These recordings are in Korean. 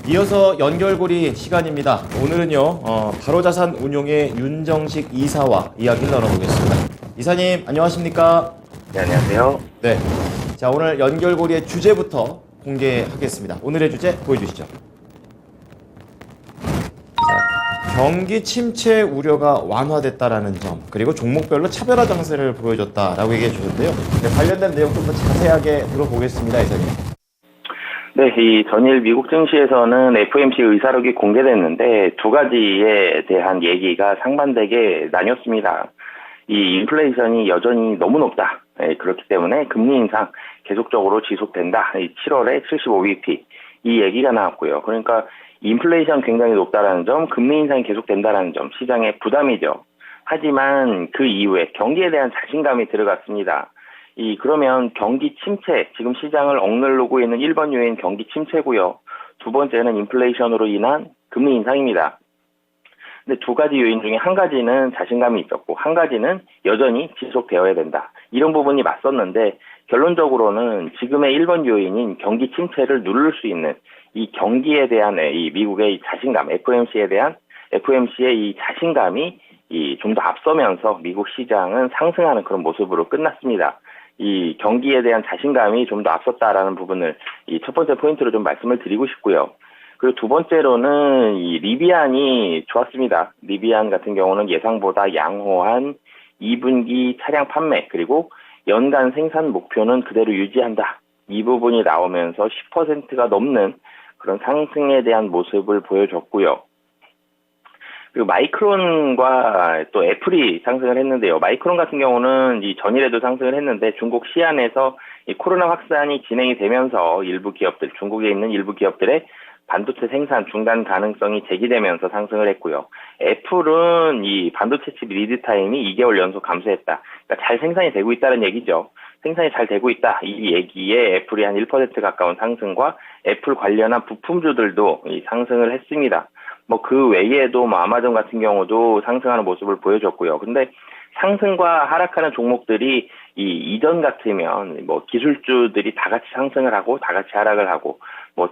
이어서 연결고리 시간입니다. 오늘은요, 바로자산 운용의 윤정식 이사와 이야기를 나눠보겠습니다. 이사님, 안녕하십니까? 네, 안녕하세요. 네. 자, 오늘 연결고리의 주제부터 공개하겠습니다. 오늘의 주제 보여주시죠. 자, 경기 침체 우려가 완화됐다라는 점, 그리고 종목별로 차별화 장세를 보여줬다라고 얘기해 주셨는데요. 네, 관련된 내용 좀 더 자세하게 들어보겠습니다, 이사님. 네, 이 전일 미국 증시에서는 FOMC 의사록이 공개됐는데 두 가지에 대한 얘기가 상반되게 나뉘었습니다. 이 인플레이션이 여전히 너무 높다. 그렇기 때문에 금리 인상 계속적으로 지속된다. 7월에 75bp 이 얘기가 나왔고요. 그러니까 인플레이션 굉장히 높다라는 점, 금리 인상이 계속된다라는 점, 시장의 부담이죠. 하지만 그 이후에 경기에 대한 자신감이 들어갔습니다. 그러면 경기 침체, 지금 시장을 억누르고 있는 1번 요인 경기 침체고요. 두 번째는 인플레이션으로 인한 금리 인상입니다. 근데 두 가지 요인 중에 한 가지는 자신감이 있었고, 한 가지는 여전히 지속되어야 된다. 이런 부분이 맞섰는데, 결론적으로는 지금의 1번 요인인 경기 침체를 누를 수 있는 이 경기에 대한 이 미국의 자신감, FOMC의 이 자신감이 좀 더 앞서면서 미국 시장은 상승하는 그런 모습으로 끝났습니다. 이 경기에 대한 자신감이 좀 더 앞섰다라는 부분을 이 첫 번째 포인트로 좀 말씀을 드리고 싶고요. 그리고 두 번째로는 이 리비안이 좋았습니다. 리비안 같은 경우는 예상보다 양호한 2분기 차량 판매, 그리고 연간 생산 목표는 그대로 유지한다. 이 부분이 나오면서 10%가 넘는 그런 상승에 대한 모습을 보여줬고요. 그리고 마이크론과 또 애플이 상승을 했는데요. 마이크론 같은 경우는 이 전일에도 상승을 했는데 중국 시안에서 이 코로나 확산이 진행이 되면서 일부 기업들, 중국에 있는 일부 기업들의 반도체 생산 중단 가능성이 제기되면서 상승을 했고요. 애플은 이 반도체 칩 리드 타임이 2개월 연속 감소했다. 그러니까 잘 생산이 되고 있다는 얘기죠. 생산이 잘 되고 있다. 이 얘기에 애플이 한 1% 가까운 상승과 애플 관련한 부품주들도 상승을 했습니다. 그 외에도 아마존 같은 경우도 상승하는 모습을 보여줬고요. 근데 상승과 하락하는 종목들이 이전 같으면 기술주들이 다 같이 상승을 하고 다 같이 하락을 하고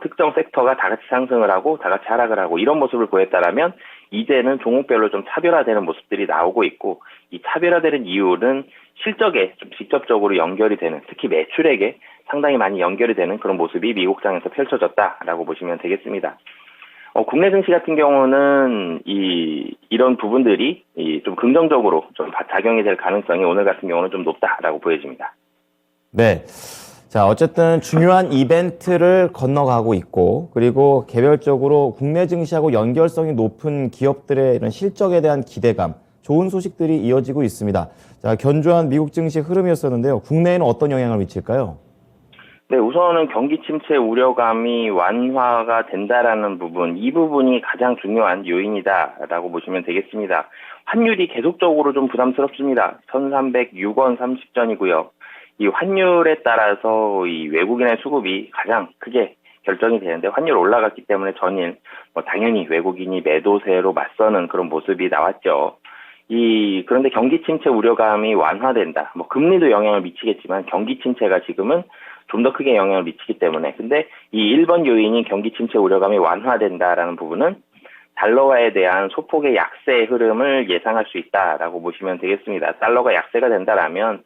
특정 섹터가 다 같이 상승을 하고 다 같이 하락을 하고 이런 모습을 보였다라면 이제는 종목별로 좀 차별화되는 모습들이 나오고 있고, 이 차별화되는 이유는 실적에 좀 직접적으로 연결이 되는, 특히 매출액에 상당히 많이 연결이 되는 그런 모습이 미국장에서 펼쳐졌다라고 보시면 되겠습니다. 국내 증시 같은 경우는 이런 부분들이 좀 긍정적으로 좀 작용이 될 가능성이 오늘 같은 경우는 좀 높다라고 보여집니다. 네. 자, 어쨌든 중요한 이벤트를 건너가고 있고, 그리고 개별적으로 국내 증시하고 연결성이 높은 기업들의 이런 실적에 대한 기대감, 좋은 소식들이 이어지고 있습니다. 자, 견조한 미국 증시 흐름이었었는데요. 국내에는 어떤 영향을 미칠까요? 네, 우선은 경기 침체 우려감이 완화가 된다라는 부분, 이 부분이 가장 중요한 요인이다라고 보시면 되겠습니다. 환율이 계속적으로 좀 부담스럽습니다. 1306원 30전이고요. 이 환율에 따라서 이 외국인의 수급이 가장 크게 결정이 되는데, 환율 올라갔기 때문에 전일 당연히 외국인이 매도세로 맞서는 그런 모습이 나왔죠. 그런데 경기 침체 우려감이 완화된다. 금리도 영향을 미치겠지만 경기 침체가 지금은 좀 더 크게 영향을 미치기 때문에, 근데 이 1번 요인인 경기 침체 우려감이 완화된다라는 부분은 달러화에 대한 소폭의 약세 흐름을 예상할 수 있다라고 보시면 되겠습니다. 달러가 약세가 된다라면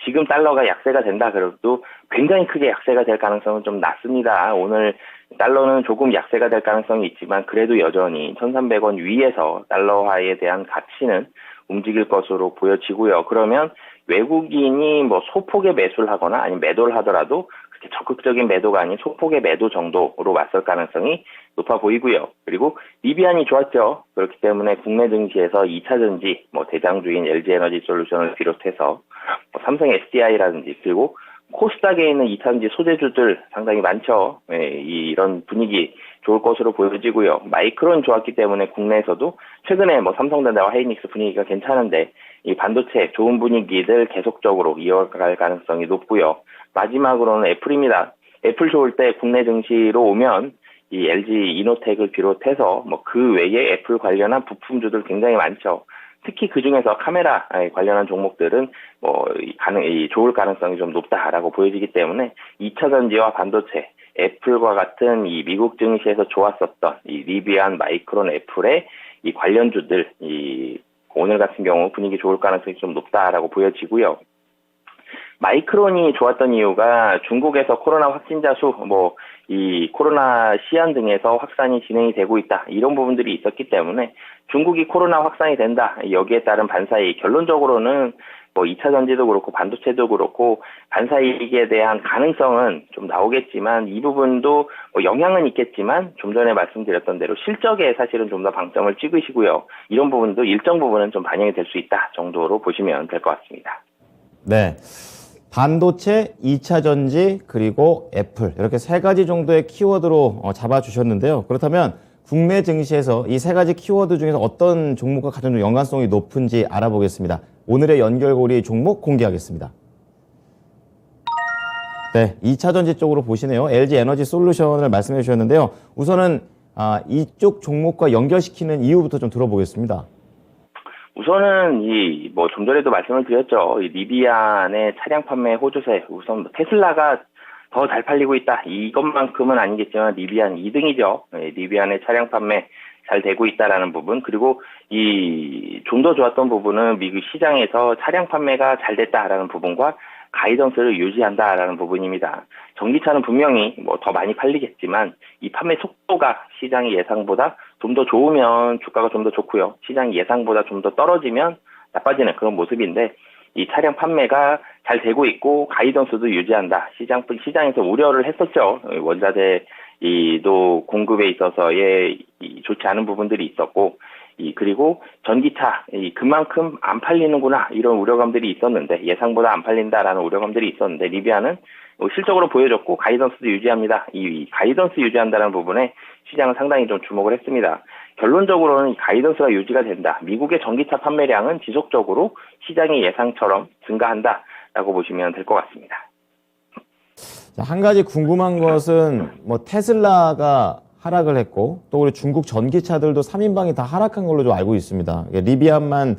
지금 달러가 약세가 된다 그래도 굉장히 크게 약세가 될 가능성은 좀 낮습니다. 오늘 달러는 조금 약세가 될 가능성이 있지만 그래도 여전히 1,300원 위에서 달러화에 대한 가치는 움직일 것으로 보여지고요. 그러면 외국인이 소폭의 매수를 하거나 아니면 매도를 하더라도 그렇게 적극적인 매도가 아닌 소폭의 매도 정도로 맞설 가능성이 높아 보이고요. 그리고 리비안이 좋았죠. 그렇기 때문에 국내 증시에서 2차전지, 대장주인 LG에너지 솔루션을 비롯해서 삼성 SDI라든지, 그리고 코스닥에 있는 2차전지 소재주들 상당히 많죠. 이런 분위기 좋을 것으로 보여지고요. 마이크론 좋았기 때문에 국내에서도 최근에 삼성전자와 하이닉스 분위기가 괜찮은데 이 반도체 좋은 분위기들 계속적으로 이어갈 가능성이 높고요. 마지막으로는 애플입니다. 애플 좋을 때 국내 증시로 오면 이 LG 이노텍을 비롯해서 그 외에 애플 관련한 부품주들 굉장히 많죠. 특히 그 중에서 카메라 관련한 종목들은 좋을 가능성이 좀 높다라고 보여지기 때문에 2차 전지와 반도체, 애플과 같은 이 미국 증시에서 좋았었던 이 리비안, 마이크론, 애플의 이 관련주들, 오늘 같은 경우 분위기 좋을 가능성이 좀 높다라고 보여지고요. 마이크론이 좋았던 이유가 중국에서 코로나 확진자 수, 이 코로나 시안 등에서 확산이 진행이 되고 있다. 이런 부분들이 있었기 때문에 중국이 코로나 확산이 된다. 여기에 따른 반사이익, 결론적으로는 2차 전지도 그렇고 반도체도 그렇고 반사이익에 대한 가능성은 좀 나오겠지만 이 부분도 영향은 있겠지만 좀 전에 말씀드렸던 대로 실적에 사실은 좀 더 방점을 찍으시고요. 이런 부분도 일정 부분은 좀 반영이 될 수 있다 정도로 보시면 될 것 같습니다. 네. 반도체, 2차 전지, 그리고 애플 이렇게 세 가지 정도의 키워드로 잡아주셨는데요. 그렇다면 국내 증시에서 이 세 가지 키워드 중에서 어떤 종목과 가장 좀 연관성이 높은지 알아보겠습니다. 오늘의 연결고리 종목 공개하겠습니다. 네, 2차 전지 쪽으로 보시네요. LG 에너지 솔루션을 말씀해 주셨는데요. 우선은 이쪽 종목과 연결시키는 이유부터 좀 들어보겠습니다. 우선은 좀 전에도 말씀을 드렸죠. 이 리비안의 차량 판매 호조세, 우선 테슬라가 더 잘 팔리고 있다. 이것만큼은 아니겠지만 리비안 2등이죠. 리비안의 차량 판매 잘 되고 있다라는 부분. 그리고 좀 더 좋았던 부분은 미국 시장에서 차량 판매가 잘 됐다라는 부분과 가이던스를 유지한다라는 부분입니다. 전기차는 분명히 더 많이 팔리겠지만 이 판매 속도가 시장의 예상보다 좀 더 좋으면 주가가 좀 더 좋고요. 시장 예상보다 좀 더 떨어지면 나빠지는 그런 모습인데 이 차량 판매가 잘 되고 있고 가이던스도 유지한다. 시장에서 우려를 했었죠. 원자재도 공급에 있어서의 좋지 않은 부분들이 있었고 그리고 전기차 그만큼 안 팔리는구나 이런 우려감들이 있었는데 예상보다 안 팔린다라는 우려감들이 있었는데 리비아는 실적으로 보여줬고 가이던스도 유지합니다. 이 가이던스 유지한다는 부분에 시장은 상당히 좀 주목을 했습니다. 결론적으로는 이 가이던스가 유지가 된다. 미국의 전기차 판매량은 지속적으로 시장의 예상처럼 증가한다라고 보시면 될 것 같습니다. 자, 한 가지 궁금한 것은 테슬라가 하락을 했고 또 우리 중국 전기차들도 3인방이 다 하락한 걸로 좀 알고 있습니다. 리비안만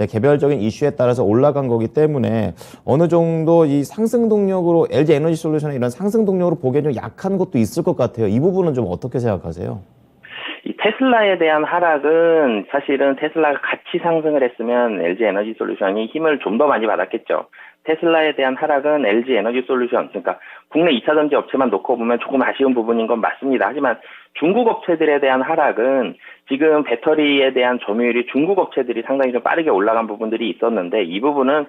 개별적인 이슈에 따라서 올라간 거기 때문에 어느 정도 이 상승 동력으로 LG 에너지 솔루션의 이런 상승 동력으로 보기에는 좀 약한 것도 있을 것 같아요. 이 부분은 좀 어떻게 생각하세요? 이 테슬라에 대한 하락은 사실은 테슬라가 같이 상승을 했으면 LG 에너지 솔루션이 힘을 좀 더 많이 받았겠죠. 테슬라에 대한 하락은 LG 에너지 솔루션, 그러니까 국내 2차 전지 업체만 놓고 보면 조금 아쉬운 부분인 건 맞습니다. 하지만 중국 업체들에 대한 하락은 지금 배터리에 대한 점유율이 중국 업체들이 상당히 좀 빠르게 올라간 부분들이 있었는데 이 부분은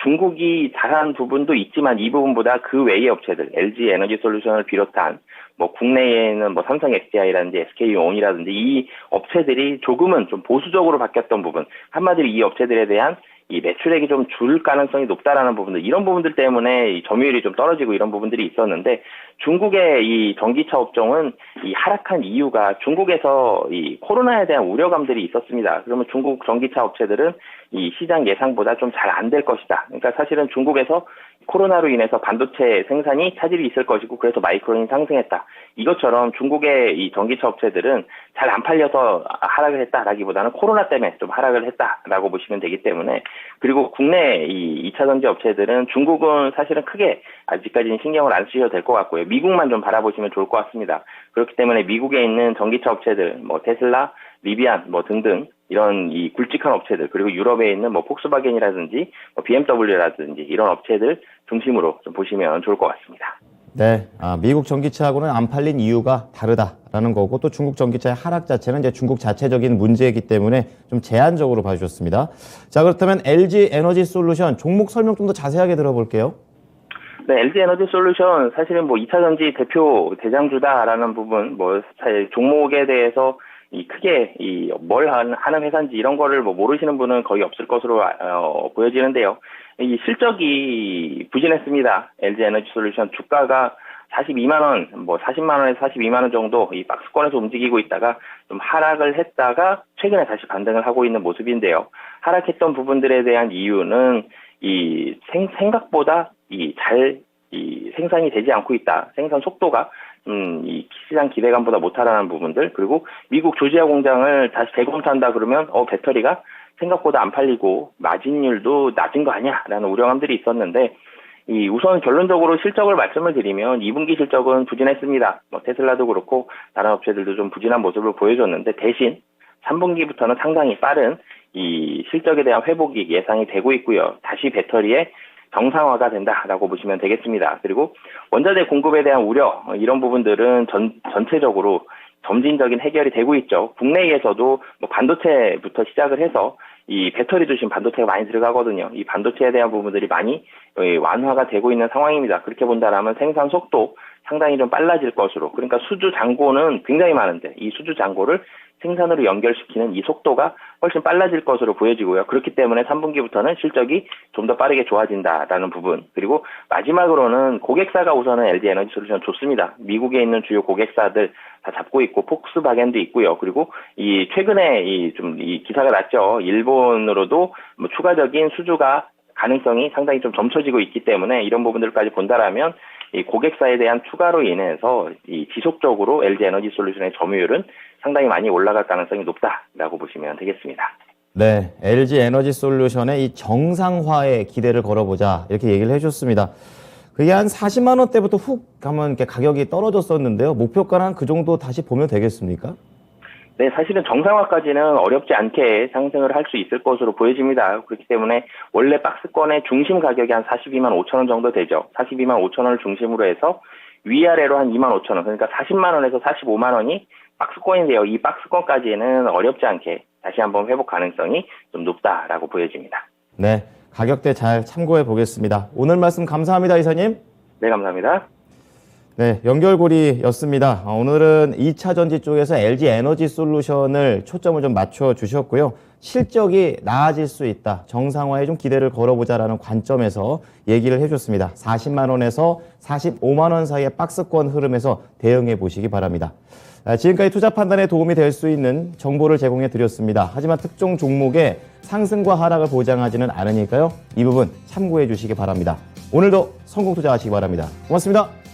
중국이 잘한 부분도 있지만 이 부분보다 그 외의 업체들, LG 에너지 솔루션을 비롯한 국내에는 삼성 SDI라든지 SK온이라든지 이 업체들이 조금은 좀 보수적으로 바뀌었던 부분, 한마디로 이 업체들에 대한 이 매출액이 좀 줄 가능성이 높다라는 부분들, 이런 부분들 때문에 이 점유율이 좀 떨어지고 이런 부분들이 있었는데 중국의 이 전기차 업종은 이 하락한 이유가 중국에서 이 코로나에 대한 우려감들이 있었습니다. 그러면 중국 전기차 업체들은 이 시장 예상보다 좀 잘 안 될 것이다. 그러니까 사실은 중국에서 코로나로 인해서 반도체 생산이 차질이 있을 것이고 그래서 마이크론이 상승했다. 이것처럼 중국의 이 전기차 업체들은 잘 안 팔려서 하락을 했다라기보다는 코로나 때문에 좀 하락을 했다라고 보시면 되기 때문에 그리고 국내 이 2차 전지 업체들은 중국은 사실은 크게 아직까지는 신경을 안 쓰셔도 될 것 같고요. 미국만 좀 바라보시면 좋을 것 같습니다. 그렇기 때문에 미국에 있는 전기차 업체들, 테슬라, 리비안 등등 이런 이 굵직한 업체들 그리고 유럽에 있는 폭스바겐이라든지 BMW라든지 이런 업체들 중심으로 좀 보시면 좋을 것 같습니다. 네, 미국 전기차하고는 안 팔린 이유가 다르다라는 거고 또 중국 전기차의 하락 자체는 이제 중국 자체적인 문제이기 때문에 좀 제한적으로 봐주셨습니다. 자, 그렇다면 LG 에너지 솔루션 종목 설명 좀 더 자세하게 들어볼게요. 네, LG 에너지 솔루션 사실은 2차 전지 대표 대장주다라는 부분, 종목에 대해서 크게 뭘 하는 회사인지 이런 거를 모르시는 분은 거의 없을 것으로 보여지는데요. 이 실적이 부진했습니다. LG 에너지 솔루션 주가가 42만 원, 40만 원에서 42만 원 정도 이 박스권에서 움직이고 있다가 좀 하락을 했다가 최근에 다시 반등을 하고 있는 모습인데요. 하락했던 부분들에 대한 이유는 생각보다 생산이 되지 않고 있다. 생산 속도가 이 시장 기대감보다 못하라는 부분들, 그리고 미국 조지아 공장을 다시 재검토한다 그러면 배터리가 생각보다 안 팔리고 마진율도 낮은 거 아니야? 라는 우려감들이 있었는데 우선 결론적으로 실적을 말씀을 드리면 2분기 실적은 부진했습니다. 테슬라도 그렇고 다른 업체들도 좀 부진한 모습을 보여줬는데 대신 3분기부터는 상당히 빠른 이 실적에 대한 회복이 예상이 되고 있고요. 다시 배터리의 정상화가 된다라고 보시면 되겠습니다. 그리고 원자재 공급에 대한 우려 이런 부분들은 전체적으로 점진적인 해결이 되고 있죠. 국내에서도 반도체부터 시작을 해서 이 배터리도 지금 반도체가 많이 들어가거든요. 이 반도체에 대한 부분들이 많이 완화가 되고 있는 상황입니다. 그렇게 본다면 생산 속도 상당히 좀 빨라질 것으로. 그러니까 수주 잔고는 굉장히 많은데 이 수주 잔고를 생산으로 연결시키는 이 속도가 훨씬 빨라질 것으로 보여지고요. 그렇기 때문에 3분기부터는 실적이 좀 더 빠르게 좋아진다라는 부분. 그리고 마지막으로는 고객사가 우선은 LG 에너지 솔루션 좋습니다. 미국에 있는 주요 고객사들 다 잡고 있고 폭스바겐도 있고요. 그리고 이 최근에 이 기사가 났죠. 일본으로도 추가적인 수주가 가능성이 상당히 좀 점쳐지고 있기 때문에 이런 부분들까지 본다라면 이 고객사에 대한 추가로 인해서 이 지속적으로 LG 에너지 솔루션의 점유율은 상당히 많이 올라갈 가능성이 높다라고 보시면 되겠습니다. 네, LG 에너지 솔루션의 이 정상화에 기대를 걸어보자 이렇게 얘기를 해줬습니다. 그게 한 40만 원대부터 훅 가면 이렇게 가격이 떨어졌었는데요. 목표가는 그 정도 다시 보면 되겠습니까? 네, 사실은 정상화까지는 어렵지 않게 상승을 할 수 있을 것으로 보여집니다. 그렇기 때문에 원래 박스권의 중심 가격이 한 42만 5천 원 정도 되죠. 42만 5천 원을 중심으로 해서 위아래로 한 2만 5천 원, 그러니까 40만 원에서 45만 원이 박스권인데요. 이 박스권까지는 어렵지 않게 다시 한번 회복 가능성이 좀 높다라고 보여집니다. 네, 가격대 잘 참고해 보겠습니다. 오늘 말씀 감사합니다, 이사님. 네, 감사합니다. 네, 연결고리였습니다. 오늘은 2차 전지 쪽에서 LG 에너지 솔루션을 초점을 좀 맞춰 주셨고요. 실적이 나아질 수 있다. 정상화에 좀 기대를 걸어보자라는 관점에서 얘기를 해줬습니다. 40만 원에서 45만 원 사이의 박스권 흐름에서 대응해 보시기 바랍니다. 지금까지 투자 판단에 도움이 될 수 있는 정보를 제공해 드렸습니다. 하지만 특정 종목의 상승과 하락을 보장하지는 않으니까요. 이 부분 참고해 주시기 바랍니다. 오늘도 성공 투자하시기 바랍니다. 고맙습니다.